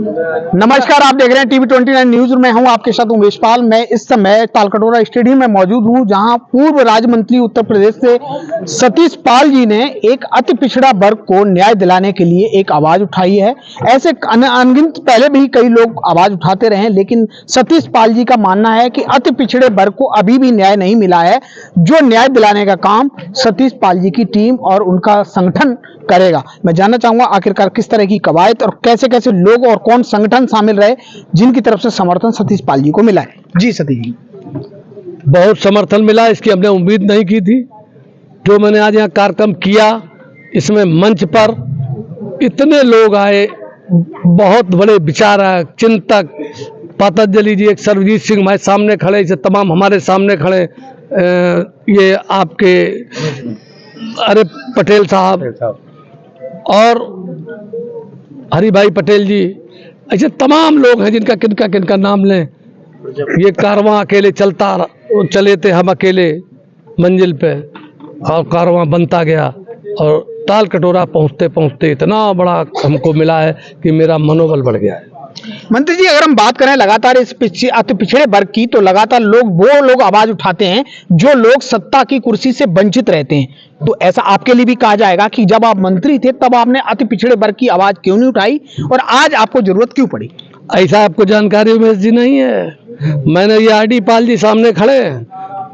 नमस्कार, आप देख रहे हैं टीवी 29 न्यूज। मैं हूं आपके साथ उमेश पाल। मैं इस समय तालकटोरा स्टेडियम में मौजूद हूं, जहां पूर्व राज्य मंत्री उत्तर प्रदेश से सतीश पाल जी ने एक अति पिछड़ा वर्ग को न्याय दिलाने के लिए एक आवाज उठाई है। ऐसे अनगिनत पहले भी कई लोग आवाज उठाते रहे, लेकिन सतीश पाल जी का मानना है कि अति पिछड़े वर्ग को अभी भी न्याय नहीं मिला है। जो न्याय दिलाने का काम सतीश पाल जी की टीम और उनका संगठन करेगा। मैं जानना चाहूंगा आखिरकार किस तरह की कवायद और कैसे कैसे लोग और कौन संगठन शामिल रहे जिनकी तरफ से समर्थन सतीश पाल जी को मिला है। जी सतीश जी, बहुत समर्थन मिला, इसकी हमने उम्मीद नहीं की थी। जो मैंने आज यहाँ कार्यक्रम किया, इसमें मंच पर इतने लोग आए, बहुत बड़े विचारक, चिंतक, पतंजलि जी, एक सर्वजीत सिंह हमारे सामने खड़े, इसे तमाम हमारे सामने खड़े, ये आपके अरे पटेल साहब और हरि भाई पटेल जी, ऐसे तमाम लोग हैं जिनका किनका नाम लें। ये कारवां अकेले चले थे हम अकेले मंजिल पे, और कारवां बनता गया और तालकटोरा पहुंचते पहुंचते इतना बड़ा हमको मिला है कि मेरा मनोबल बढ़ गया है। मंत्री जी, अगर हम बात करें लगातार इस अति पिछड़े वर्ग की, तो लगातार वो लोग आवाज उठाते हैं जो लोग सत्ता की कुर्सी से वंचित रहते हैं। तो ऐसा आपके लिए भी कहा जाएगा कि जब आप मंत्री थे तब आपने अति पिछड़े वर्ग की आवाज क्यों नहीं उठाई और आज आपको जरूरत क्यों पड़ी? ऐसा आपको जानकारी उमेश जी नहीं है। मैंने ये आर डी पाल जी सामने खड़े हैं,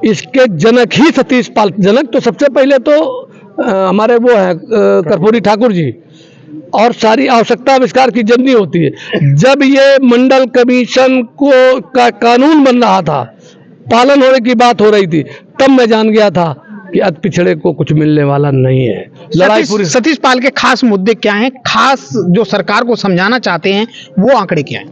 इसके जनक ही सतीश पाल। जनक तो सबसे पहले तो हमारे वो है कर्पूरी ठाकुर जी, और सारी आवश्यकता आविष्कार की जननी होती है। जब ये मंडल कमीशन का कानून बन रहा था, पालन होने की बात हो रही थी, तब मैं जान गया था कि अति पिछड़े को कुछ मिलने वाला नहीं है। लड़ाई पूरी। सतीश पाल के खास मुद्दे क्या हैं, खास जो सरकार को समझाना चाहते हैं वो आंकड़े क्या हैं?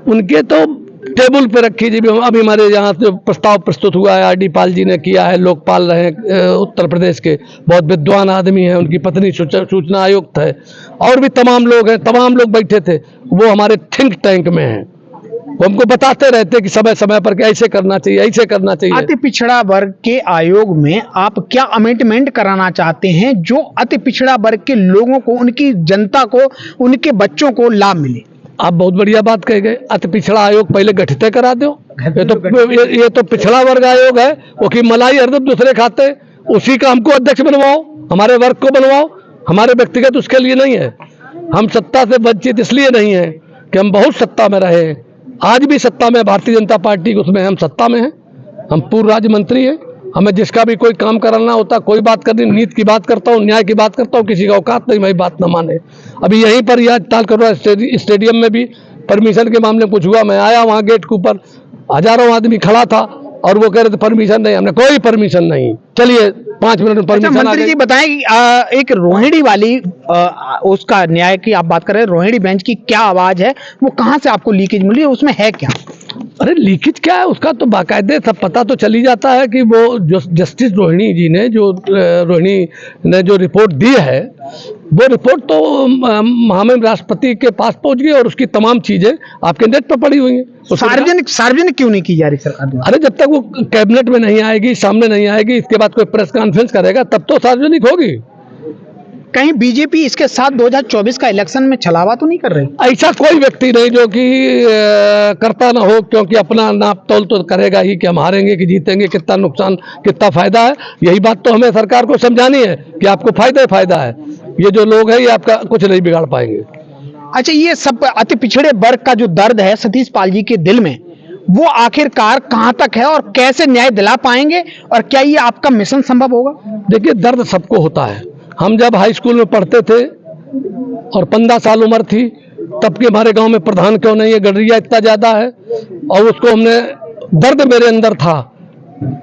उनके तो टेबल पे रखी जी। अभी हमारे यहाँ से प्रस्ताव प्रस्तुत हुआ है, आर डी पाल जी ने किया है, लोकपाल रहे उत्तर प्रदेश के, बहुत विद्वान आदमी हैं, उनकी पत्नी सूचना आयुक्त है, और भी तमाम लोग हैं, तमाम लोग बैठे थे। वो हमारे थिंक टैंक में हैं, वो हमको बताते रहते कि समय समय पर ऐसे करना चाहिए, ऐसे करना चाहिए। अति पिछड़ा वर्ग के आयोग में आप क्या अमेंडमेंट कराना चाहते हैं जो अति पिछड़ा वर्ग के लोगों को, उनकी जनता को, उनके बच्चों को लाभ मिले? आप बहुत बढ़िया बात कह गए। अति पिछड़ा आयोग पहले गठित करा दो। ये तो पिछड़ा वर्ग आयोग है, वो की मलाई हरदम दूसरे खाते, उसी का हमको अध्यक्ष बनवाओ, हमारे वर्ग को बनवाओ। हमारे व्यक्तिगत उसके लिए नहीं है। हम सत्ता से वंचित इसलिए नहीं है कि हम बहुत सत्ता में रहे, आज भी सत्ता में भारतीय जनता पार्टी उसमें हम सत्ता में हैं। हम पूर्व राज्य मंत्री हैं, हमें जिसका भी कोई काम कराना होता, कोई बात करनी, नीति की बात करता हूँ, न्याय की बात करता हूँ, किसी का औकात नहीं मेरी बात न माने। अभी यहीं पर यह तालकटोरा स्टेडियम में भी परमिशन के मामले में कुछ हुआ, मैं आया, वहाँ गेट के ऊपर हजारों आदमी खड़ा था और वो कह रहे थे परमिशन नहीं। हमने कोई परमिशन नहीं, चलिए 5 मिनट में परमिशन। मंत्री जी बताएं कि एक रोहिणी वाली उसका न्याय की आप बात कर रहे हैं, रोहिणी बेंच की क्या आवाज है, वो कहाँ से आपको लीकेज मिली है, उसमें है क्या? अरे लीकेज क्या है, उसका तो बाकायदे सब पता तो चली जाता है कि वो जो जस्टिस रोहिणी जी ने जो रिपोर्ट दी है, वो रिपोर्ट तो महामहिम राष्ट्रपति के पास पहुंच गई और उसकी तमाम चीजें आपके नेट पर पड़ी हुई हैं। सार्वजनिक क्यों नहीं की जा रही सरकार द्वारा? अरे जब तक वो कैबिनेट में नहीं आएगी, सामने नहीं आएगी, इसके बाद कोई प्रेस कॉन्फ्रेंस करेगा तब तो सार्वजनिक होगी। कहीं बीजेपी इसके साथ 2024 का इलेक्शन में छलावा तो नहीं कर रही? ऐसा कोई व्यक्ति नहीं जो कि करता ना हो, क्योंकि अपना नाप तोल तो करेगा ही कि हम हारेंगे कि जीतेंगे, कितना नुकसान कितना फायदा है। यही बात तो हमें सरकार को समझानी है कि आपको फायदा है। ये जो लोग हैं ये आपका कुछ नहीं बिगाड़ पाएंगे। अच्छा, ये सब अति पिछड़े वर्ग का जो दर्द है सतीश पाल जी के दिल में, वो आखिरकार कहां तक है और कैसे न्याय दिला पाएंगे, और क्या ये आपका मिशन संभव होगा? देखिए, दर्द सबको होता है। हम जब हाई स्कूल में पढ़ते थे और 15 साल उम्र थी, तब के हमारे गांव में प्रधान क्यों नहीं है, गडरिया इतना ज्यादा है, और उसको हमने, दर्द मेरे अंदर था।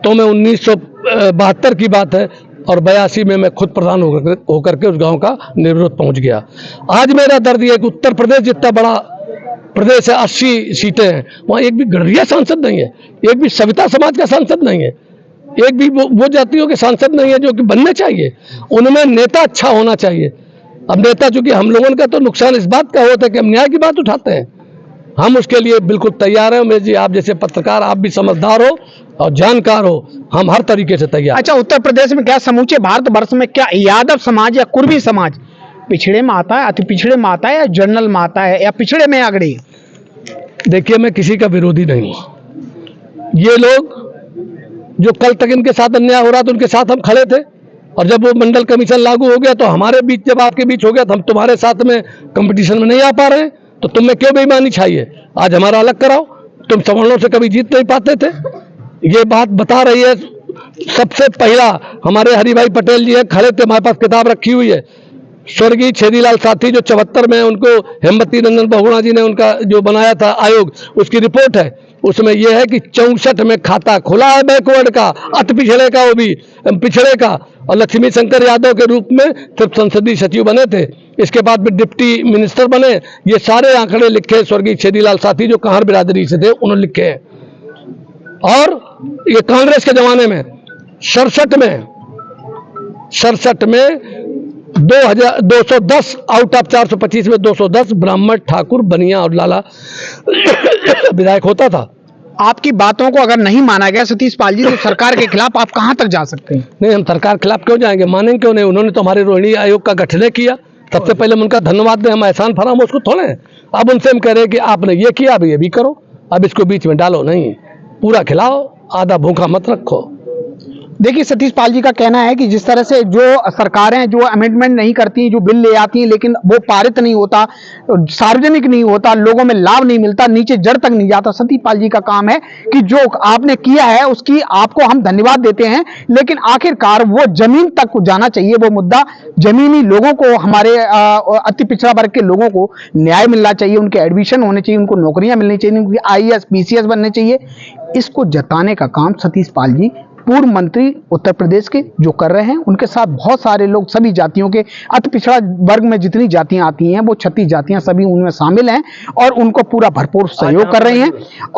तो मैं 1972 की बात है और 82 में मैं खुद प्रधान होकर के उस गांव का निर्विरोध पहुंच गया। आज मेरा दर्द ये है कि उत्तर प्रदेश जितना बड़ा प्रदेश है, 80 सीटें हैं, वहाँ एक भी गडरिया सांसद नहीं है, एक भी सविता समाज का सांसद नहीं है, एक भी वो जातियों के सांसद नहीं है जो कि बनने चाहिए। उनमें नेता अच्छा होना चाहिए। अब नेता, चूंकि हम लोगों का तो नुकसान इस बात का होता है कि हम न्याय की बात उठाते हैं, हम उसके लिए बिल्कुल तैयार हैं। उमेश जी, आप जैसे पत्रकार, आप भी समझदार हो और जानकार हो, हम हर तरीके से तैयार। अच्छा, उत्तर प्रदेश में क्या, समूचे भारत वर्ष में क्या यादव समाज या कुर्मी समाज पिछड़े में आता है, अति पिछड़े में आता है, या जनरल में आता है, या पिछड़े में अगड़े? देखिए, मैं किसी का विरोधी नहीं हूं। ये लोग जो कल तक इनके साथ अन्याय हो रहा था उनके साथ हम खड़े थे, और जब वो मंडल कमीशन लागू हो गया तो हमारे बीच, जब आपके बीच हो गया तो हम तुम्हारे साथ में कंपटीशन में नहीं आ पा रहे हैं, तो तुम में क्यों बेईमानी छाइए? आज हमारा अलग कराओ। तुम सवर्णों से कभी जीत नहीं पाते थे। ये बात बता रही है। सबसे पहला हमारे हरिभाई पटेल जी है, खड़े थे, हमारे पास किताब रखी हुई है, स्वर्गीय छेदीलाल साथी जो 74 में उनको हेमवती नंदन बहुगुणा जी ने उनका जो बनाया था आयोग, उसकी रिपोर्ट है। उसमें यह है कि 64 में खाता खुला है बैकवर्ड का, अति पिछड़े का, वो भी पिछड़े का, और लक्ष्मी शंकर यादव के रूप में सिर्फ संसदीय सचिव बने थे। इसके बाद भी डिप्टी मिनिस्टर बने। ये सारे आंकड़े लिखे स्वर्गीय छेदीलाल साथी जो कहार बिरादरी से थे, उन्होंने लिखे हैं। और ये कांग्रेस के जमाने में 67 में 210 आउट ऑफ 425 में 210 ब्राह्मण, ठाकुर, बनिया और लाला विधायक होता था। आपकी बातों को अगर नहीं माना गया सतीश पाल जी, तो सरकार के खिलाफ आप कहां तक जा सकते हैं? नहीं, हम सरकार के खिलाफ क्यों जाएंगे? मानेंगे क्यों नहीं? उन्होंने तो हमारे रोहिणी आयोग का गठन किया। सबसे पहले हम उनका धन्यवाद दें, हम एहसान फरामोश को थोड़े हैं। अब उनसे हम कह रहे हैं कि आपने ये किया, अब ये भी करो, अब इसको बीच में डालो नहीं, पूरा खिलाओ, आधा भूखा मत रखो। देखिए, सतीश पाल जी का कहना है कि जिस तरह से जो सरकारें जो अमेंडमेंट नहीं करती, जो बिल ले आती हैं, लेकिन वो पारित नहीं होता, सार्वजनिक नहीं होता, लोगों में लाभ नहीं मिलता, नीचे जड़ तक नहीं जाता। सतीश पाल जी का काम है कि जो आपने किया है उसकी आपको हम धन्यवाद देते हैं, लेकिन आखिरकार वो जमीन तक जाना चाहिए। वो मुद्दा जमीनी लोगों को, हमारे अति पिछड़ा वर्ग के लोगों को न्याय मिलना चाहिए, उनके एडमिशन होने चाहिए, उनको नौकरियां मिलनी चाहिए, उनकी IAS PCS बनने चाहिए। इसको जताने का काम सतीश पाल जी, पूर्व मंत्री उत्तर प्रदेश के, जो कर रहे हैं। उनके साथ बहुत सारे लोग, सभी जातियों के, अति पिछड़ा वर्ग में जितनी जातियां आती हैं, वो 36 जातियां सभी उनमें शामिल हैं, और उनको पूरा भरपूर सहयोग कर रही हैं,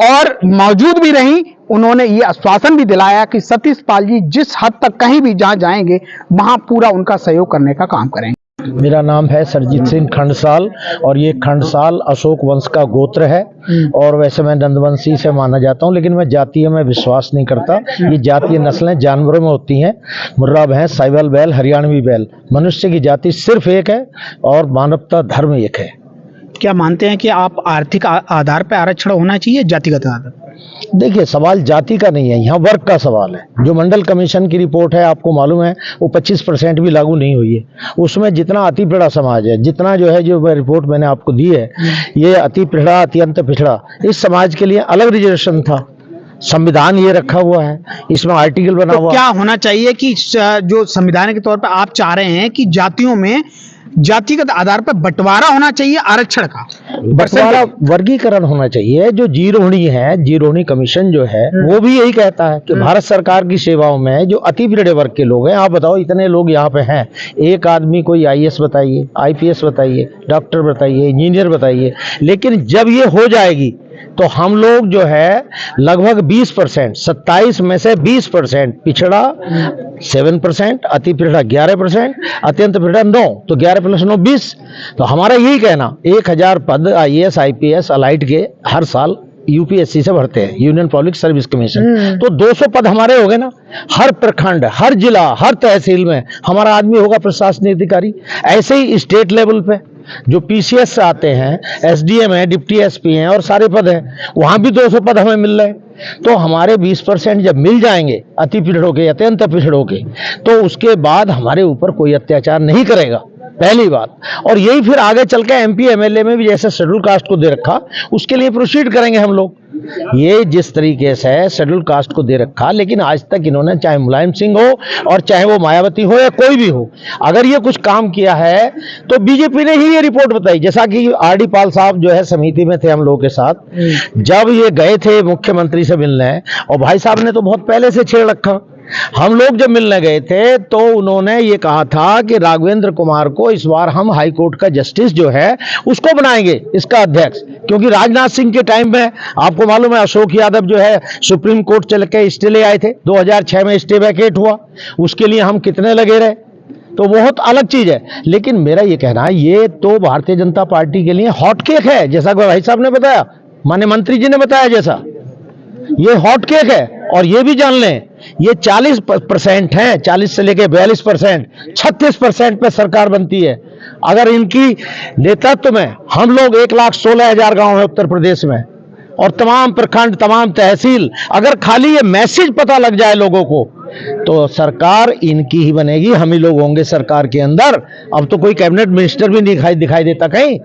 और मौजूद भी रही। उन्होंने ये आश्वासन भी दिलाया कि सतीश पाल जी जिस हद तक कहीं भी जहां जाएंगे वहां पूरा उनका सहयोग करने का काम करेंगे। मेरा नाम है सरजीत सिंह खंडसाल, और ये खंडसाल अशोक वंश का गोत्र है, और वैसे मैं नंदवंशी से माना जाता हूँ, लेकिन मैं जातीय में विश्वास नहीं करता। ये जातीय नस्लें जानवरों में होती हैं, मुर्रा भैंस, साहिवाल बैल, हरियाणवी बैल। मनुष्य की जाति सिर्फ एक है, और मानवता धर्म एक है। क्या मानते हैं कि आप आर्थिक आधार पर आरक्षण होना चाहिए, जातिगत आधार? देखिए, सवाल जाति का नहीं है, यहाँ वर्ग का सवाल है। जो मंडल कमीशन की रिपोर्ट है, आपको मालूम है, वो 25% भी लागू नहीं हुई है। उसमें जितना अति पिछड़ा समाज है, जितना जो है, जो रिपोर्ट मैंने आपको दी है, ये अति पिछड़ा, अत्यंत पिछड़ा, इस समाज के लिए अलग रिजर्वेशन था। संविधान ये रखा हुआ है, इसमें आर्टिकल बना हुआ। क्या होना चाहिए कि जो संविधान के तौर पर आप चाह रहे हैं कि जातियों में जातिगत आधार पर बंटवारा होना चाहिए, आरक्षण का बंटवारा, वर्गीकरण होना चाहिए। जो जीरोहणी है, जीरोहणी कमीशन जो है, वो भी यही कहता है कि भारत सरकार की सेवाओं में जो अति पिछड़े वर्ग के लोग हैं, आप बताओ, इतने लोग यहाँ पे हैं, एक आदमी कोई IAS बताइए, IPS बताइए, डॉक्टर बताइए, इंजीनियर बताइए, लेकिन जब ये हो जाएगी तो हम लोग जो है लगभग 20%, 27 में से 20% पिछड़ा 7%, अति पिछड़ा 11%, अत्यंत पिछड़ा 9, तो 11 + 9 20। तो हमारा यही कहना, 1000 पद IAS IPS अलाइड के हर साल UPSC से भरते हैं, यूनियन पब्लिक सर्विस कमीशन। तो 200 पद हमारे हो गए ना। हर प्रखंड, हर जिला, हर तहसील में हमारा आदमी होगा प्रशासनिक अधिकारी। ऐसे ही स्टेट लेवल पे जो PCS से आते हैं, SDM है, डिप्टी SP हैं, और सारे पद हैं, वहां भी 200 पद हमें मिल रहे हैं। तो हमारे 20% जब मिल जाएंगे अति पिछड़ों के, अत्यंत पिछड़ों के, तो उसके बाद हमारे ऊपर कोई अत्याचार नहीं करेगा, पहली बात। और यही फिर आगे चल के MP MLA में भी जैसे शेड्यूल कास्ट को दे रखा, उसके लिए प्रोसीड करेंगे हम लोग। ये जिस तरीके से शेड्यूल कास्ट को दे रखा, लेकिन आज तक इन्होंने, चाहे मुलायम सिंह हो और चाहे वो मायावती हो या कोई भी हो, अगर ये कुछ काम किया है तो BJP ने ही ये रिपोर्ट बताई। जैसा कि RD पाल साहब जो है समिति में थे हम लोगों के साथ, जब ये गए थे मुख्यमंत्री से मिलने, और भाई साहब ने तो बहुत पहले से छेड़ रखा। हम लोग जब मिलने गए थे तो उन्होंने ये कहा था कि राघवेंद्र कुमार को इस बार हम हाई कोर्ट का जस्टिस जो है उसको बनाएंगे, इसका अध्यक्ष, क्योंकि राजनाथ सिंह के टाइम में आपको मालूम है अशोक यादव जो है सुप्रीम कोर्ट चल के स्टे ले आए थे, 2006 में स्टे वैकेट हुआ, उसके लिए हम कितने लगे रहे, तो बहुत अलग चीज है। लेकिन मेरा ये कहना है, ये तो भारतीय जनता पार्टी के लिए हॉट केक है, जैसा कि भाई साहब ने बताया, माननीय मंत्री जी ने बताया, जैसा ये हॉट केक है। और ये भी जान लें, ये 40% है, 40 से लेके 42%, 36% पे सरकार बनती है। अगर इनकी नेतृत्व में हम लोग 1,16,000 गांव है उत्तर प्रदेश में, और तमाम प्रखंड, तमाम तहसील, अगर खाली ये मैसेज पता लग जाए लोगों को, तो सरकार इनकी ही बनेगी, हम ही लोग होंगे सरकार के अंदर। अब तो कोई कैबिनेट मिनिस्टर भी नहीं दिखाई देता कहीं,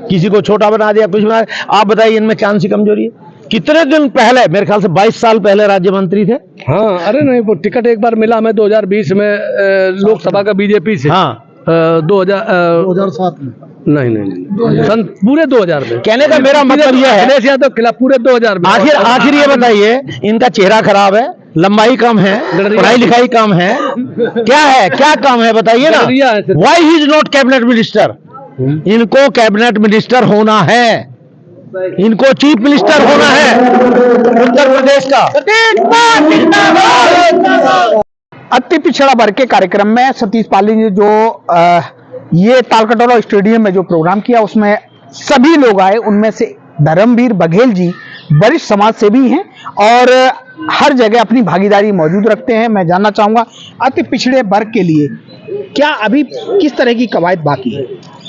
किसी को छोटा बना दिया, कुछ बना दिया। आप बताइए इनमें कौन सी कमजोरी है? कितने दिन पहले, मेरे ख्याल से 22 साल पहले राज्य मंत्री थे। हाँ, अरे नहीं, वो टिकट एक बार मिला हमें 2020 में लोकसभा का बीजेपी से। हाँ, 2007 में नहीं, सन पूरे 2000 में। कहने का मेरा मतलब यह है, अखिलेश यादव खिलाफ पूरे 2000 में। आखिर ये बताइए, इनका चेहरा खराब है, लंबाई कम है, पढ़ाई लिखाई कम है, क्या काम है बताइए ना? Why he is not cabinet minister? इनको कैबिनेट मिनिस्टर होना है, इनको चीफ मिनिस्टर होना है उत्तर प्रदेश का। अति पिछड़ा वर्ग के कार्यक्रम में सतीश पाल जी ने जो ये तालकटोरा स्टेडियम में जो प्रोग्राम किया, उसमें सभी लोग आए। उनमें से धर्मवीर बघेल जी वरिष्ठ समाज सेवी हैं और हर जगह अपनी भागीदारी मौजूद रखते हैं। मैं जानना चाहूंगा, अति पिछड़े वर्ग के लिए क्या अभी किस तरह की कवायद बाकी है?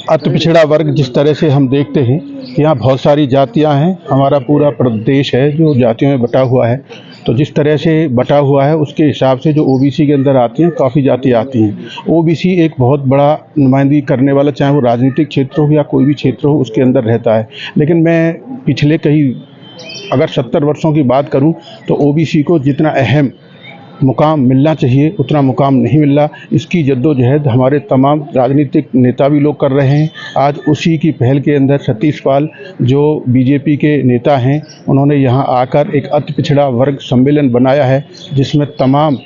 अति पिछड़ा वर्ग जिस तरह से हम देखते हैं कि यहाँ बहुत सारी जातियाँ हैं, हमारा पूरा प्रदेश है जो जातियों में बटा हुआ है, तो जिस तरह से बटा हुआ है उसके हिसाब से जो ओबीसी के अंदर आती हैं, काफ़ी जातियाँ आती हैं। ओबीसी एक बहुत बड़ा नुमाइंदगी करने वाला, चाहे वो राजनीतिक क्षेत्र हो या कोई भी क्षेत्र हो, उसके अंदर रहता है। लेकिन मैं पिछले अगर 70 वर्षों की बात करूं तो ओबीसी को जितना अहम मुकाम मिलना चाहिए उतना मुकाम नहीं मिल रहा। इसकी जद्दोजहद हमारे तमाम राजनीतिक नेता भी लोग कर रहे हैं। आज उसी की पहल के अंदर सतीश पाल जो बीजेपी के नेता हैं, उन्होंने यहाँ आकर एक अति पिछड़ा वर्ग सम्मेलन बनाया है, जिसमें तमाम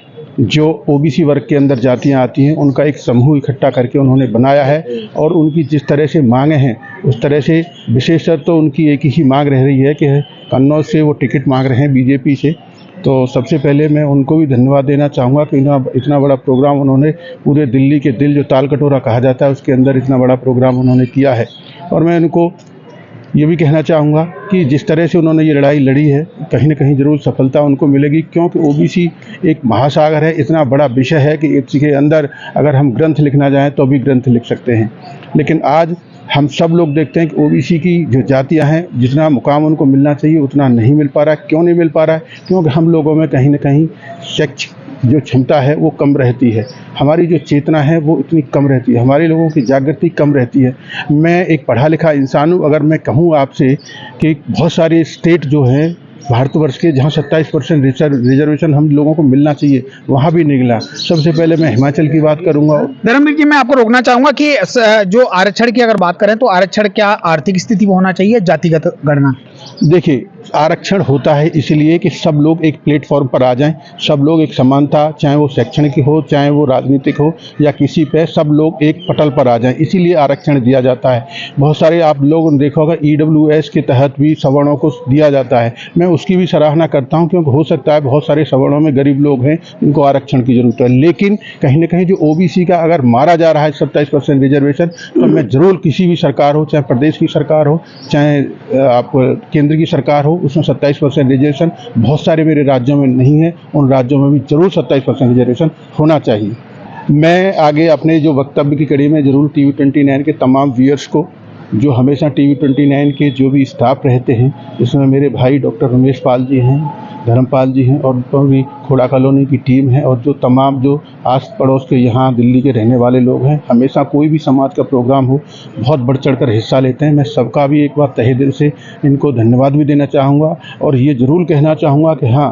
जो ओबीसी वर्ग के अंदर जातियाँ आती हैं उनका एक समूह इकट्ठा करके उन्होंने बनाया है। और उनकी जिस तरह से मांगें हैं उस तरह से विशेषतर तो उनकी एक ही मांग रह रही है कि कन्नौज से वो टिकट मांग रहे हैं बीजेपी से। तो सबसे पहले मैं उनको भी धन्यवाद देना चाहूँगा कि इतना बड़ा प्रोग्राम उन्होंने पूरे दिल्ली के दिल जो तालकटोरा कहा जाता है उसके अंदर इतना बड़ा प्रोग्राम उन्होंने किया है। और मैं उनको ये भी कहना चाहूँगा कि जिस तरह से उन्होंने ये लड़ाई लड़ी है, कहीं ना कहीं ज़रूर सफलता उनको मिलेगी, क्योंकि ओबीसी एक महासागर है, इतना बड़ा विषय है कि इसके अंदर अगर हम ग्रंथ लिखना चाहें तो भी ग्रंथ लिख सकते हैं। लेकिन आज हम सब लोग देखते हैं कि ओबीसी की जो जातियां हैं, जितना मुकाम उनको मिलना चाहिए उतना नहीं मिल पा रहा है। क्यों नहीं मिल पा रहा है? क्योंकि हम लोगों में कहीं ना कहीं शैक्षिक जो क्षमता है वो कम रहती है, हमारी जो चेतना है वो इतनी कम रहती है, हमारे लोगों की जागृति कम रहती है। मैं एक पढ़ा लिखा इंसान हूँ, अगर मैं कहूँ आपसे कि बहुत सारे स्टेट जो हैं भारतवर्ष के जहाँ 27% रिजर्वेशन हम लोगों को मिलना चाहिए, वहाँ भी नहीं मिला। सबसे पहले मैं हिमाचल की बात करूँगा। धर्मवीर जी, मैं आपको रोकना चाहूंगा कि जो आरक्षण की अगर बात करें तो आरक्षण क्या आर्थिक स्थिति में होना चाहिए, जातिगत गणना? देखिए, आरक्षण होता है इसलिए कि सब लोग एक प्लेटफॉर्म पर आ जाएं, सब लोग एक समानता, चाहे वो शैक्षणिक हो, चाहे वो राजनीतिक हो या किसी पे, सब लोग एक पटल पर आ जाएं, इसीलिए आरक्षण दिया जाता है। बहुत सारे आप लोगों ने देखा होगा EWS के तहत भी सवर्णों को दिया जाता है। मैं उसकी भी सराहना करता हूं, क्योंकि हो सकता है बहुत सारे सवर्णों में गरीब लोग हैं जिनको आरक्षण की जरूरत है। लेकिन कहीं ना कहीं जो ओबीसी का अगर मारा जा रहा है 27% रिजर्वेशन, तो मैं जरूर किसी भी सरकार हो, चाहे प्रदेश की सरकार हो, चाहे आप केंद्र की सरकार हो, उसमें 27% रिजर्वेशन बहुत सारे मेरे राज्यों में नहीं है, उन राज्यों में भी जरूर 27% रिजर्वेशन होना चाहिए। मैं आगे अपने जो वक्तव्य की कड़ी में जरूर TV29 के तमाम व्यूअर्स को, जो हमेशा TV29 के जो भी स्टाफ रहते हैं, इसमें मेरे भाई डॉक्टर रमेश पाल जी हैं, धर्मपाल जी हैं और भी खोड़ा कॉलोनी की टीम है, और जो तमाम जो आस पड़ोस के यहाँ दिल्ली के रहने वाले लोग हैं, हमेशा कोई भी समाज का प्रोग्राम हो बहुत बढ़ चढ़ कर हिस्सा लेते हैं। मैं सबका भी एक बार तहे दिल से इनको धन्यवाद भी देना चाहूँगा और ये ज़रूर कहना चाहूँगा कि हाँ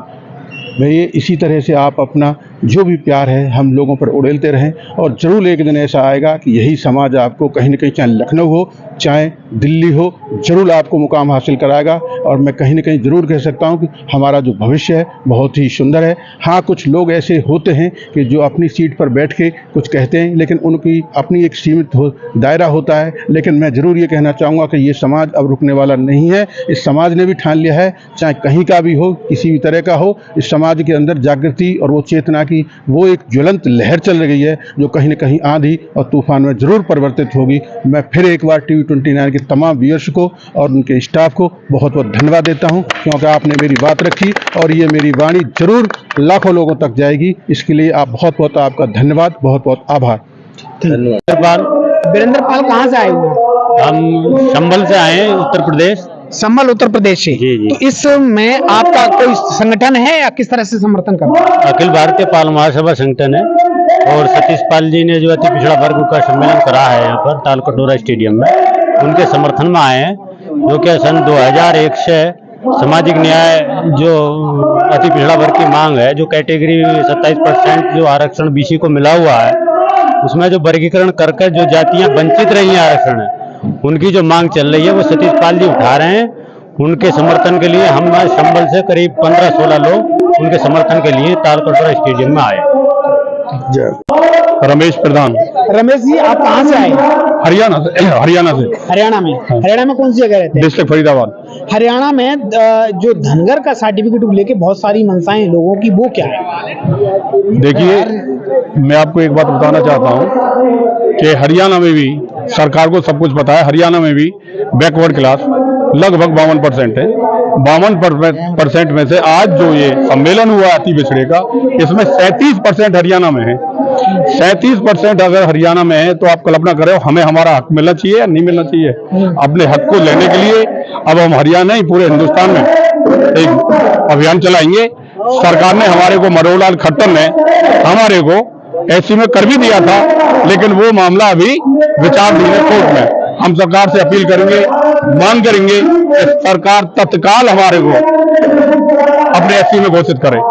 भैया, इसी तरह से आप अपना जो भी प्यार है हम लोगों पर उड़ेलते रहें, और ज़रूर एक दिन ऐसा आएगा कि यही समाज आपको कहीं ना कहीं, चाहे लखनऊ हो चाहे दिल्ली हो, ज़रूर आपको मुकाम हासिल कराएगा। और मैं कहीं ना कहीं ज़रूर कह सकता हूं कि हमारा जो भविष्य है बहुत ही सुंदर है। हाँ, कुछ लोग ऐसे होते हैं कि जो अपनी सीट पर बैठ के कुछ कहते हैं, लेकिन उनकी अपनी एक सीमित दायरा होता है। लेकिन मैं ज़रूर ये कहना चाहूँगा कि ये समाज अब रुकने वाला नहीं है। इस समाज ने भी ठान लिया है, चाहे कहीं का भी हो, किसी भी तरह का हो, इस समाज के अंदर जागृति और वो चेतना की वो एक ज्वलंत लहर चल रही है, जो कहीं न कहीं आंधी और तूफान में जरूर परिवर्तित होगी। मैं फिर एक बार TV29 के तमाम व्यूअर्स को और उनके स्टाफ को बहुत बहुत धन्यवाद देता हूं, क्योंकि आपने मेरी बात रखी और ये मेरी वाणी जरूर लाखों लोगों तक जाएगी। इसके लिए आप बहुत बहुत आपका धन्यवाद, बहुत बहुत आभार। धन्यवाद। वीरेंद्र पाल कहाँ से आए हुए हैं? हम संभल से आए हैं, उत्तर प्रदेश। संभल उत्तर प्रदेश से। जी, जी। तो इसमें आपका कोई संगठन है या किस तरह से समर्थन कर रहा है? अखिल भारतीय पाल महासभा संगठन है और सतीश पाल जी ने जो अति पिछड़ा वर्ग का सम्मेलन करा है यहाँ पर तालकटोरा स्टेडियम में, उनके समर्थन में आए हैं। जो कि सन 2001 से सामाजिक न्याय जो अति पिछड़ा वर्ग की मांग है, जो कैटेगरी 27% जो आरक्षण बीसी को मिला हुआ है, उसमें जो वर्गीकरण करके जो जातियां वंचित रही हैं आरक्षण है, उनकी जो मांग चल रही है वो सतीश पाल जी उठा रहे हैं। उनके समर्थन के लिए हम संभल से करीब 15-16 लोग उनके समर्थन के लिए तालकटोरा स्टेडियम में आए। रमेश प्रधान, रमेश जी, आप कहाँ से आए? हरियाणा से। हरियाणा में। हरियाणा में कौन सी जगह रहते हैं? डिस्ट्रिक्ट फरीदाबाद। हरियाणा में जो धनगर का सर्टिफिकेट लेके बहुत सारी मंशाएं लोगों की, वो क्या है? देखिए, मैं आपको एक बात बताना चाहता हूँ कि हरियाणा में भी सरकार को सब कुछ पता है। हरियाणा में भी बैकवर्ड क्लास लगभग 52% है। 52% में से आज जो ये सम्मेलन हुआ अति पिछड़े का, इसमें 37% हरियाणा में है। 37% अगर हरियाणा में है तो आप कल्पना करें हमें हमारा हक मिलना चाहिए या नहीं मिलना चाहिए। अपने हक को लेने के लिए अब हम हरियाणा ही पूरे हिंदुस्तान में एक अभियान चलाएंगे। सरकार ने हमारे को मनोहर लाल खट्टर ने हमारे को एससी में कर भी दिया था, लेकिन वो मामला अभी विचाराधीन है कोर्ट में। हम सरकार से अपील करेंगे, मांग करेंगे कि सरकार तत्काल हमारे को अपने एससी में घोषित करे।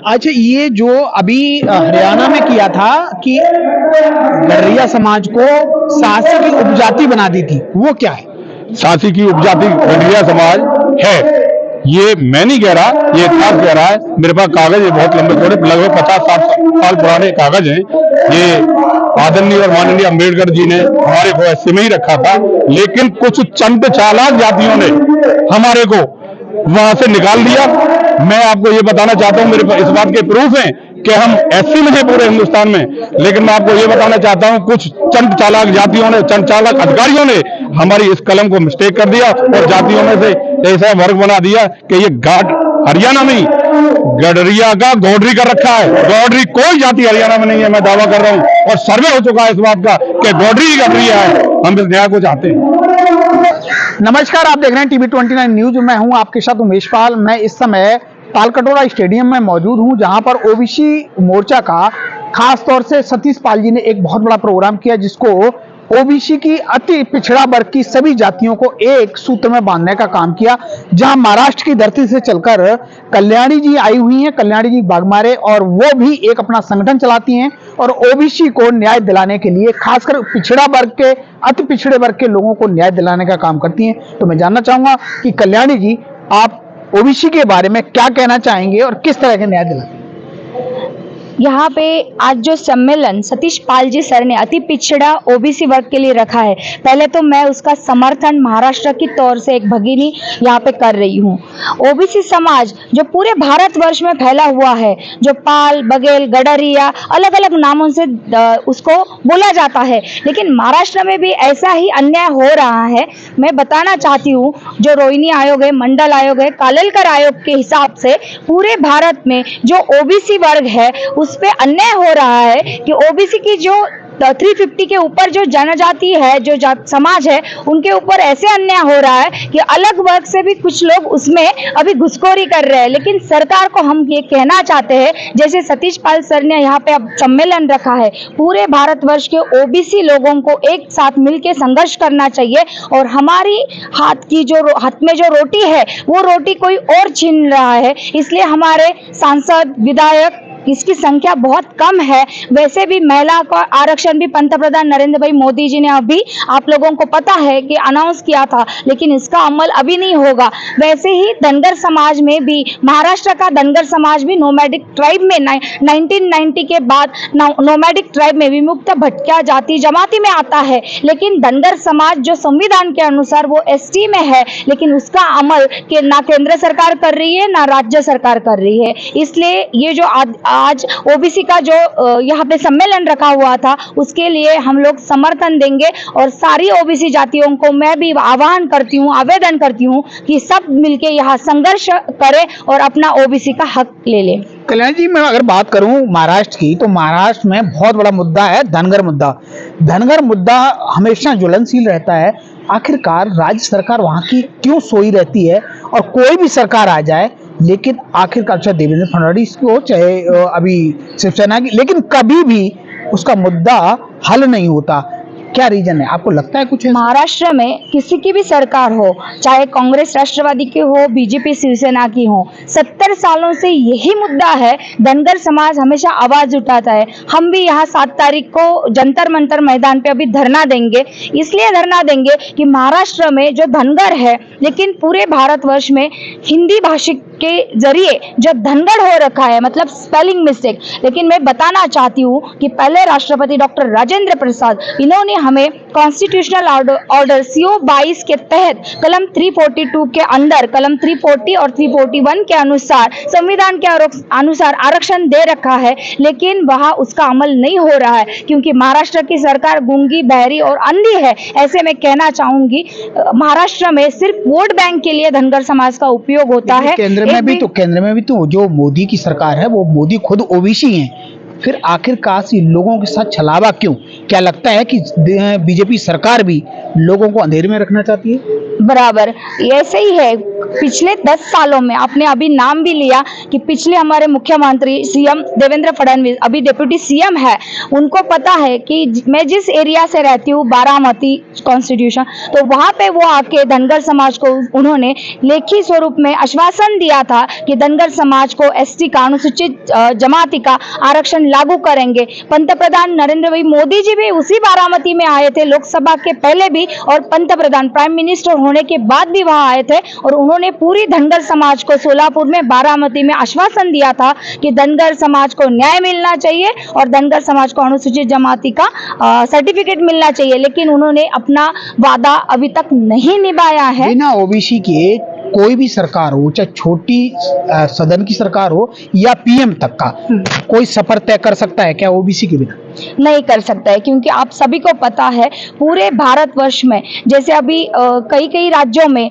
अच्छा, ये जो अभी हरियाणा में किया था कि गडरिया समाज को सासी की उपजाति बना दी थी, वो क्या है? सासी की उपजाति गडरिया समाज है, ये मैं नहीं कह रहा, ये इतिहास कह रहा है। मेरे पास कागज है बहुत लंबे चौड़े, लगभग 50-60 साल पुराने कागज हैं। ये आदरणीय और माननीय अम्बेडकर जी ने हमारे को ऐसे में ही रखा था, लेकिन कुछ चंट चालाक जातियों ने हमारे को वहां से निकाल दिया। मैं आपको ये बताना चाहता हूं, मेरे पास इस बात के प्रूफ हैं कि हम एससी में हैं पूरे हिंदुस्तान में, लेकिन मैं आपको ये बताना चाहता हूं कुछ चंट चालाक जातियों ने, चंट चालाक अधिकारियों ने हमारी इस कलम को मिस्टेक कर दिया और जातियों में से ऐसा वर्ग बना दिया कि ये घाट हरियाणा में ही गडरिया का गौडरी कर रखा है। गौडरी कोई जाति हरियाणा में नहीं है, मैं दावा कर रहा हूं, और सर्वे हो चुका है इस बात का कि गौडरी ही गडरिया है। हम इस न्याय को चाहते हैं। नमस्कार, आप देख रहे हैं टीवी 29 न्यूज। मैं हूं आपके साथ उमेश पाल। मैं इस समय तालकटोरा स्टेडियम में मौजूद हूं, जहां पर ओबीसी मोर्चा का खास तौर से सतीश पाल जी ने एक बहुत बड़ा प्रोग्राम किया, जिसको ओबीसी की अति पिछड़ा वर्ग की सभी जातियों को एक सूत्र में बांधने का काम किया। जहां महाराष्ट्र की धरती से चलकर कल्याणी जी आई हुई हैं, कल्याणी जी बागमारे, और वो भी एक अपना संगठन चलाती हैं और ओबीसी को न्याय दिलाने के लिए, खासकर पिछड़ा वर्ग के, अति पिछड़े वर्ग के लोगों को न्याय दिलाने का काम करती हैं। तो मैं जानना चाहूंगा कि कल्याणी जी, आप ओबीसी के बारे में क्या कहना चाहेंगे और किस तरह के न्याय दिलाएंगे? यहाँ पे आज जो सम्मेलन सतीश पाल जी सर ने अति पिछड़ा ओबीसी वर्ग के लिए रखा है, पहले तो मैं उसका समर्थन महाराष्ट्र की तौर से एक भगिनी यहाँ पे कर रही हूँ। ओबीसी समाज जो पूरे भारतवर्ष में फैला हुआ है, जो पाल, बघेल, गडरिया, अलग अलग नामों से उसको बोला जाता है, लेकिन महाराष्ट्र में भी ऐसा ही अन्याय हो रहा है। मैं बताना चाहती हूँ, जो रोहिणी आयोग है, मंडल आयोग है, कालेलकर आयोग के हिसाब से पूरे भारत में जो ओबीसी वर्ग है उस पे अन्याय हो रहा है कि ओबीसी की जो 350 के ऊपर जो जनजाति है, जो समाज है, उनके ऊपर ऐसे अन्याय हो रहा है कि अलग वर्ग से भी कुछ लोग उसमें अभी घुसखोरी कर रहे हैं। लेकिन सरकार को हम ये कहना चाहते हैं, जैसे सतीश पाल सर ने यहाँ पे अब सम्मेलन रखा है, पूरे भारतवर्ष के ओबीसी लोगों को एक साथ मिलकर संघर्ष करना चाहिए। और हमारी हाथ में जो रोटी है, वो रोटी कोई और छीन रहा है, इसलिए हमारे सांसद, विधायक, इसकी संख्या बहुत कम है। वैसे भी महिला का आरक्षण भी पंतप्रधान नरेंद्र भाई मोदी जी ने अभी, आप लोगों को पता है कि अनाउंस किया था, लेकिन इसका अमल अभी नहीं होगा। वैसे ही धनगर समाज में भी, महाराष्ट्र का धनगर समाज भी नोमैडिक ट्राइब में 1990 के बाद नोमैडिक ट्राइब में विमुक्त भटकिया जाति जमाती में आता है। लेकिन धनगर समाज जो संविधान के अनुसार वो एसटी में है, लेकिन उसका अमल ना केंद्र सरकार कर रही है, ना राज्य सरकार कर रही है। इसलिए ये जो आज ओबीसी का जो यहाँ पे सम्मेलन रखा हुआ था उसके लिए हम लोग समर्थन देंगे और सारी ओबीसी जातियों को मैं भी आह्वान करती हूँ, आवेदन करती हूँ कि सब मिलके यहाँ संघर्ष करें और अपना ओबीसी का हक ले लें। कल्याण जी, मैं अगर बात करूं महाराष्ट्र की, तो महाराष्ट्र में बहुत बड़ा मुद्दा है धनगर मुद्दा। धनगर मुद्दा हमेशा ज्वलनशील रहता है। आखिरकार राज्य सरकार वहां की क्यों सोई रहती है, और कोई भी सरकार आ जाए लेकिन आखिरकार चाहे देवेंद्र फडणवीस की हो चाहे अभी शिवसेना की, लेकिन कभी भी उसका मुद्दा हल नहीं होता। क्या रीजन है, आपको लगता है कुछ? महाराष्ट्र में किसी की भी सरकार हो, चाहे कांग्रेस राष्ट्रवादी की हो, बीजेपी शिवसेना की हो, 70 सालों से यही मुद्दा है। धनगर समाज हमेशा आवाज उठाता है। हम भी यहाँ 7 तारीख को जंतर मंतर मैदान पे अभी धरना देंगे। इसलिए धरना देंगे कि महाराष्ट्र में जो धनगर है, लेकिन पूरे भारतवर्ष में हिंदी भाषिक के जरिए जो धनगर हो रखा है, मतलब स्पेलिंग मिस्टेक। लेकिन मैं बताना चाहती हूँ कि पहले राष्ट्रपति डॉक्टर राजेंद्र प्रसाद, इन्होंने हमें कॉन्स्टिट्यूशनल ऑर्डर CO 22 के तहत कलम 342 के अंदर कलम 340 और 341 के अनुसार संविधान के अनुसार आरक्षण दे रखा है, लेकिन वहाँ उसका अमल नहीं हो रहा है क्योंकि महाराष्ट्र की सरकार गूंगी, बहरी और अंधी है। ऐसे में कहना चाहूंगी महाराष्ट्र में सिर्फ वोट बैंक के लिए धनगर समाज का उपयोग होता है। केंद्र में भी तो जो मोदी की सरकार है वो मोदी खुद ओबीसी हैं। फिर आखिरकार इन लोगों के साथ छलावा क्यों? क्या लगता है कि बीजेपी सरकार भी लोगों को अंधेरे में रखना चाहती है? बराबर ऐसे ही है। पिछले 10 सालों में आपने अभी नाम भी लिया कि पिछले हमारे मुख्यमंत्री सीएम देवेंद्र फडणवीस अभी डिप्यूटी सीएम है, उनको पता है कि मैं जिस एरिया से रहती हूँ बारामती कॉन्स्टिट्यूशन, तो वहाँ पे वो आके धनगर समाज को उन्होंने लेखी स्वरूप में आश्वासन दिया था कि धनगर समाज को ST का अनुसूचित जमाती का आरक्षण लागू करेंगे। पंतप्रधान नरेंद्र भाई मोदी जी भी उसी बारामती में आए थे लोकसभा के पहले भी, और पंतप्रधान प्राइम मिनिस्टर होने के बाद भी वहां आए थे, और उन्होंने पूरी धनगर समाज को सोलापुर में बारामती में आश्वासन दिया था कि धनगर समाज को न्याय मिलना चाहिए और धनगर समाज को अनुसूचित जमाती का सर्टिफिकेट मिलना चाहिए। लेकिन उन्होंने अपना वादा अभी तक नहीं निभाया है। बिना ओबीसी के कोई भी सरकार हो, चाहे छोटी सदन की सरकार हो या PM तक का, कोई सफर तय कर सकता है क्या ओबीसी के बिना? नहीं कर सकता है, क्योंकि आप सभी को पता है पूरे भारतवर्ष में जैसे अभी कई राज्यों में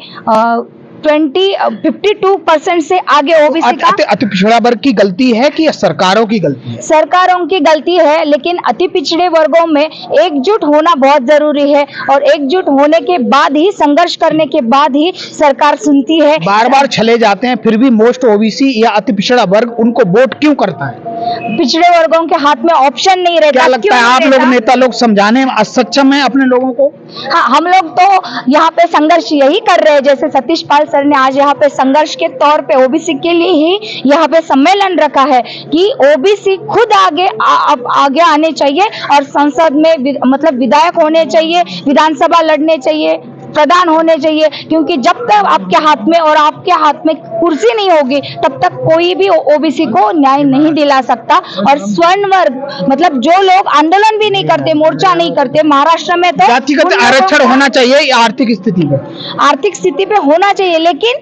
52% से आगे ओबीसी का अति पिछड़ा वर्ग की गलती है कि सरकारों की गलती है? सरकारों की गलती है, लेकिन अति पिछड़े वर्गों में एकजुट होना बहुत जरूरी है और एकजुट होने के बाद ही, संघर्ष करने के बाद ही सरकार सुनती है। बार बार चले जाते हैं फिर भी मोस्ट ओबीसी या अति पिछड़ा वर्ग उनको वोट क्यों करता है? पिछड़े वर्गों के हाथ में ऑप्शन नहीं रहता। क्या लगता है आप लोग नेता लोग समझाने में असक्षम है अपने लोगों को? हाँ, हम लोग तो यहाँ पे संघर्ष यही कर रहे हैं। जैसे सतीश पाल सर ने आज यहाँ पे संघर्ष के तौर पे ओबीसी के लिए ही यहाँ पे सम्मेलन रखा है कि ओबीसी खुद आगे आने चाहिए और संसद में मतलब विधायक होने चाहिए, विधानसभा लड़ने चाहिए, प्रधान होने चाहिए, क्योंकि जब तक आपके हाथ में और आपके हाथ में कुर्सी नहीं होगी तब तक कोई भी ओबीसी को न्याय नहीं दिला सकता। और स्वर्ण वर्ग मतलब जो लोग आंदोलन भी नहीं करते, मोर्चा नहीं करते, महाराष्ट्र में तो जातिगत आरक्षण होना चाहिए या आर्थिक स्थिति पे होना चाहिए। लेकिन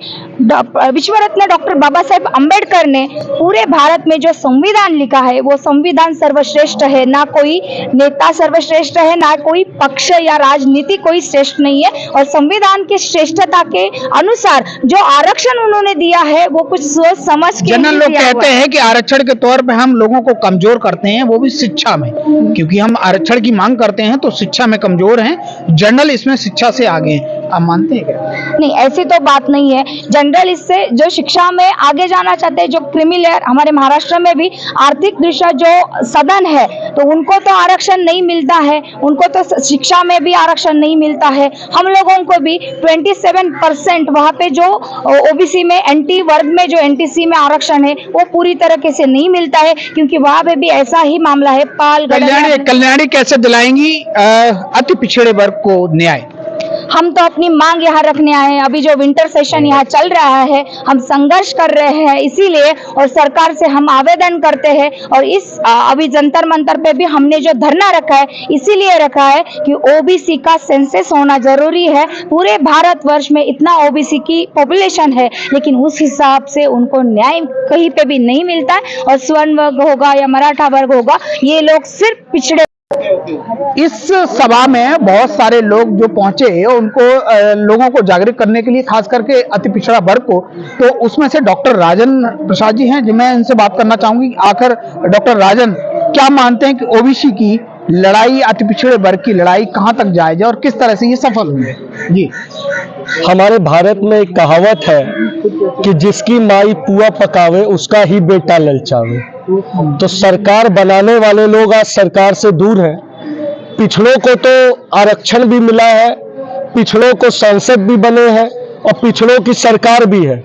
विश्व रत्न डॉक्टर बाबा साहेब अम्बेडकर ने पूरे भारत में जो संविधान लिखा है वो संविधान सर्वश्रेष्ठ है। ना कोई नेता सर्वश्रेष्ठ है, ना कोई पक्ष या राजनीति कोई श्रेष्ठ नहीं है। और संविधान की श्रेष्ठता के अनुसार जो आरक्षण उन्होंने दिया है वो कुछ सोच समझ के जनरल लोग कहते हैं कि आरक्षण के तौर पे हम लोगों को कमजोर करते हैं, वो भी शिक्षा में, क्योंकि हम आरक्षण की मांग करते हैं तो शिक्षा में कमजोर हैं। जनरल इसमें शिक्षा से आगे हैं, आप मानते हैं क्या? नहीं, ऐसी तो बात नहीं है। जनरल इससे जो शिक्षा में आगे जाना चाहते हैं, जो क्रीमी लेयर हमारे महाराष्ट्र में भी आर्थिक दृष्टया जो सदन है तो उनको तो आरक्षण नहीं मिलता है, उनको तो शिक्षा में भी आरक्षण नहीं मिलता है। हम लोगों को भी 27% वहाँ पे जो ओबीसी में NT वर्ग में जो NTC में आरक्षण है वो पूरी तरीके से नहीं मिलता है, क्योंकि वहाँ पे भी ऐसा ही मामला है। कल्याणी कैसे दिलाएंगी अति पिछड़े वर्ग को न्याय? हम तो अपनी मांग यहाँ रखने आए हैं। अभी जो विंटर सेशन यहाँ चल रहा है, हम संघर्ष कर रहे हैं इसीलिए, और सरकार से हम आवेदन करते हैं। और इस अभी जंतर मंतर पे भी हमने जो धरना रखा है इसीलिए रखा है कि ओबीसी का सेंसस होना जरूरी है। पूरे भारतवर्ष में इतना ओबीसी की पॉपुलेशन है, लेकिन उस हिसाब से उनको न्याय कहीं पे भी नहीं मिलता है। और स्वर्ण वर्ग होगा या मराठा वर्ग होगा, ये लोग सिर्फ पिछड़े। इस सभा में बहुत सारे लोग जो पहुंचे उनको लोगों को जागरूक करने के लिए, खास करके अति पिछड़ा वर्ग को, तो उसमें से डॉक्टर राजन प्रसाद जी हैं, जो मैं इनसे बात करना चाहूंगी। आखिर डॉक्टर राजन, क्या मानते हैं कि ओबीसी की लड़ाई, अति पिछड़े वर्ग की लड़ाई कहां तक जायज है और किस तरह से ये सफल हुई है? जी, हमारे भारत में एक कहावत है कि जिसकी माई पुआ पकावे उसका ही बेटा ललचावे। तो सरकार बनाने वाले लोग आज सरकार से दूर हैं। पिछड़ों को तो आरक्षण भी मिला है, पिछड़ों को सांसद भी बने हैं और पिछड़ों की सरकार भी है।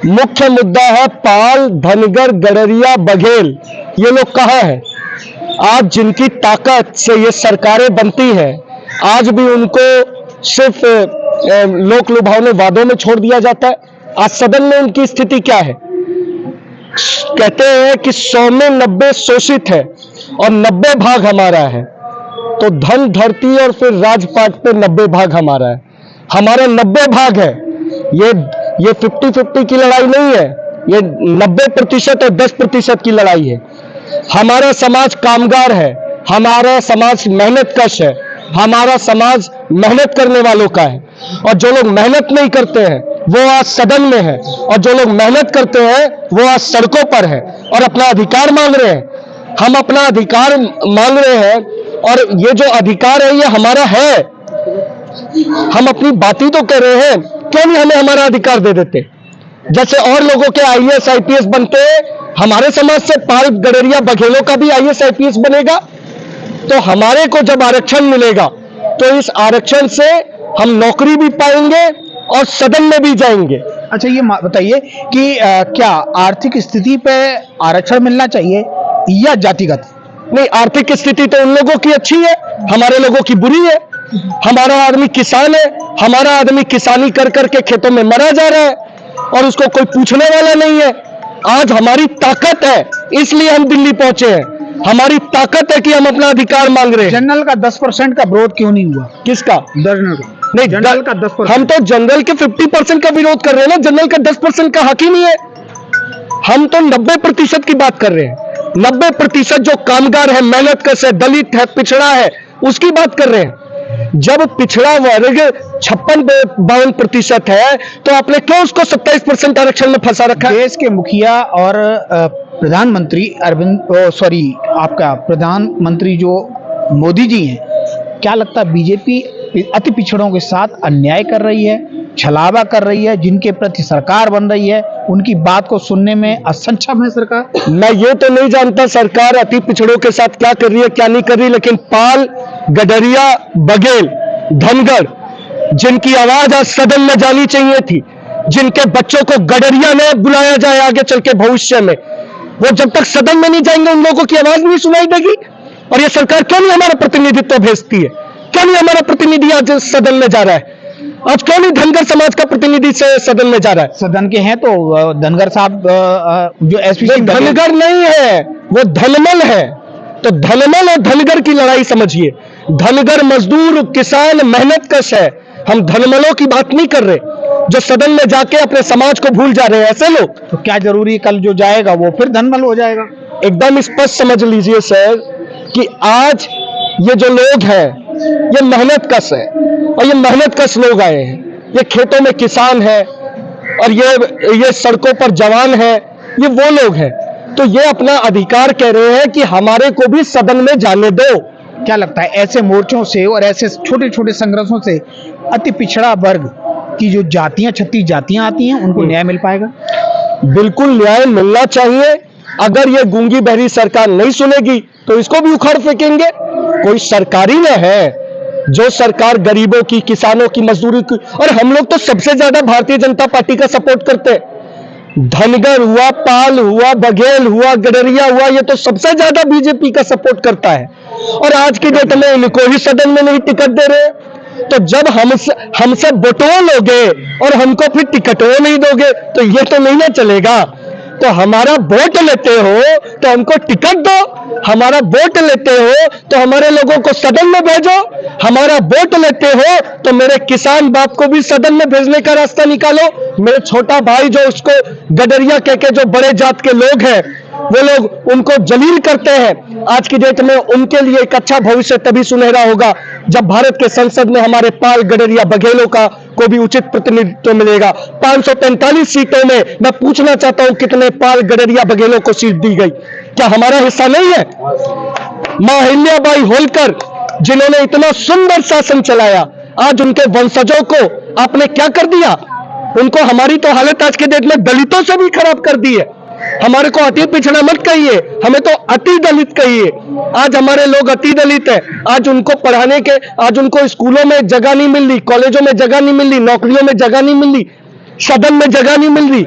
मुख्य मुद्दा है पाल, धनगर, गडरिया, बघेल, ये लोग कहाँ हैं? आज जिनकी ताकत से ये सरकारें बनती हैं, आज भी उनको सिर्फ लोक लुभावने वादों में छोड़ दिया जाता है। आज सदन में उनकी स्थिति क्या है? कहते हैं कि 100 में 90 शोषित है और 90 भाग हमारा है। तो धन, धरती और फिर राजपाट पे 90 भाग हमारा है। हमारा 90 भाग है। ये 50-50 की लड़ाई नहीं है, ये 90% और 10% की लड़ाई है। हमारा समाज कामगार है, हमारा समाज मेहनतकश है, हमारा समाज मेहनत करने वालों का है। और जो लोग मेहनत नहीं करते हैं वो आज सदन में है, और जो लोग मेहनत करते हैं वो आज सड़कों पर है और अपना अधिकार मांग रहे हैं। हम अपना अधिकार मांग रहे हैं और ये जो अधिकार है ये हमारा है। हम अपनी बातें तो कर रहे हैं, क्यों नहीं हमें हमारा अधिकार दे देते? जैसे और लोगों के आईएएस आईपीएस बनते हैं, हमारे समाज से पाल, गडरिया, बघेलों का भी आईएएस आईपीएस बनेगा। तो हमारे को जब आरक्षण मिलेगा तो इस आरक्षण से हम नौकरी भी पाएंगे और सदन में भी जाएंगे। अच्छा, ये बताइए कि क्या आर्थिक स्थिति पे आरक्षण मिलना चाहिए या जातिगत? नहीं, आर्थिक स्थिति तो उन लोगों की अच्छी है, हमारे लोगों की बुरी है। हमारा आदमी किसान है, हमारा आदमी किसानी कर करके खेतों में मरा जा रहा है और उसको कोई पूछने वाला नहीं है। आज हमारी ताकत है इसलिए हम दिल्ली पहुंचे हैं। हमारी ताकत है कि हम अपना अधिकार मांग रहे हैं। जनरल का 10% का विरोध क्यों नहीं हुआ? किसका? जनरल का नहीं, जनरल का 10%। हम तो जनरल के 50% का विरोध कर रहे हैं ना, जनरल का 10% का हक ही नहीं है। हम तो 90% की बात कर रहे हैं। 90% जो कामगार है, मेहनतकश है, दलित है, पिछड़ा है, उसकी बात कर रहे हैं। जब पिछड़ा वर्ग 56-52% है तो आपने क्यों उसको 27% आरक्षण में फंसा रखा है? देश के मुखिया और प्रधानमंत्री प्रधानमंत्री जो मोदी जी हैं, क्या लगता है बीजेपी अति पिछड़ों के साथ अन्याय कर रही है, छलावा कर रही है? जिनके प्रति सरकार बन रही है उनकी बात को सुनने में असक्षम है सरकार? मैं ये तो नहीं जानता सरकार अति पिछड़ों के साथ क्या कर रही है, क्या नहीं कर रही, लेकिन पाल, गडरिया, बघेल, धनगर, जिनकी आवाज आज सदन में जानी चाहिए थी, जिनके बच्चों को गडरिया में बुलाया जाए आगे चल के भविष्य में, वो जब तक सदन में नहीं जाएंगे उन लोगों की आवाज नहीं सुनाई देगी। और ये सरकार क्यों नहीं हमारा प्रतिनिधित्व भेजती है? क्यों नहीं हमारा प्रतिनिधि आज सदन में जा रहा है? आज क्यों नहीं धनगर समाज का प्रतिनिधि से सदन में जा रहा है? सदन के हैं तो धनगर साहब जो एसपी धनगर नहीं है, वो धनमल है। तो धनमल और धनगर की लड़ाई समझिए। धनगर मजदूर, किसान, मेहनतकश है। हम धनमलों की बात नहीं कर रहे जो सदन में जाके अपने समाज को भूल जा रहे हैं, ऐसे लोग। तो क्या जरूरी कल जो जाएगा वो फिर धनमल हो जाएगा? एकदम स्पष्ट समझ लीजिए सर कि आज ये जो लोग हैं ये मेहनतकश है और ये मेहनतकश लोग आए हैं। ये खेतों में किसान है और ये सड़कों पर जवान है, ये वो लोग हैं। तो ये अपना अधिकार कह रहे हैं कि हमारे को भी सदन में जाने दो। क्या लगता है ऐसे मोर्चों से और ऐसे छोटे छोटे संघर्षों से अति पिछड़ा वर्ग की जो जातियां, 36 जातियां आती हैं, उनको न्याय मिल पाएगा? बिल्कुल न्याय मिलना चाहिए। अगर ये गूंगी बहरी सरकार नहीं सुनेगी तो इसको भी उखाड़ फेंकेंगे। कोई सरकारी न है जो सरकार गरीबों की, किसानों की, मजदूरी की, और हम लोग तो सबसे ज्यादा भारतीय जनता पार्टी का सपोर्ट करते हैं। धनगर हुआ, पाल हुआ, बघेल हुआ, गडरिया हुआ, ये तो सबसे ज्यादा बीजेपी का सपोर्ट करता है। और आज की डेट में इनको ही सदन में नहीं टिकट दे रहे। तो जब हमसे बटुआ लोगे और हमको फिर टिकटों नहीं दोगे तो ये तो नहीं ना चलेगा। तो हमारा वोट लेते हो तो हमको टिकट दो, हमारा वोट लेते हो तो हमारे लोगों को सदन में भेजो, हमारा वोट लेते हो तो मेरे किसान बाप को भी सदन में भेजने का रास्ता निकालो। मेरे छोटा भाई जो उसको गडरिया कह के जो बड़े जात के लोग हैं वो लोग उनको जलील करते हैं। आज की डेट में उनके लिए एक अच्छा भविष्य तभी सुनहरा होगा जब भारत के संसद में हमारे पाल गडरिया बघेलों को भी उचित प्रतिनिधित्व मिलेगा। 543 सीटों में मैं पूछना चाहता हूं कितने पाल गडरिया बघेलों को सीट दी गई? क्या हमारा हिस्सा नहीं है? मां अहिल्याबाई होलकर जिन्होंने इतना सुंदर शासन चलाया, आज उनके वंशजों को आपने क्या कर दिया? उनको हमारी तो हालत आज के डेट में दलितों से भी खराब कर दी है। हमारे को अति पिछड़ा मत कहिए, हमें तो अति दलित कहिए। आज हमारे लोग अति दलित हैं। आज उनको पढ़ाने के, आज उनको स्कूलों में जगह नहीं मिल रही, कॉलेजों में जगह नहीं मिल रही, नौकरियों में जगह नहीं मिल रही, सदन में जगह नहीं मिल रही।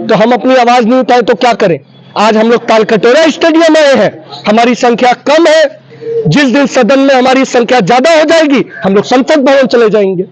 तो हम अपनी आवाज नहीं उठाए तो क्या करें? आज हम लोग तालकटोरा स्टेडियम आए हैं, हमारी संख्या कम है। जिस दिन सदन में हमारी संख्या ज्यादा हो जाएगी हम लोग संसद भवन चले जाएंगे।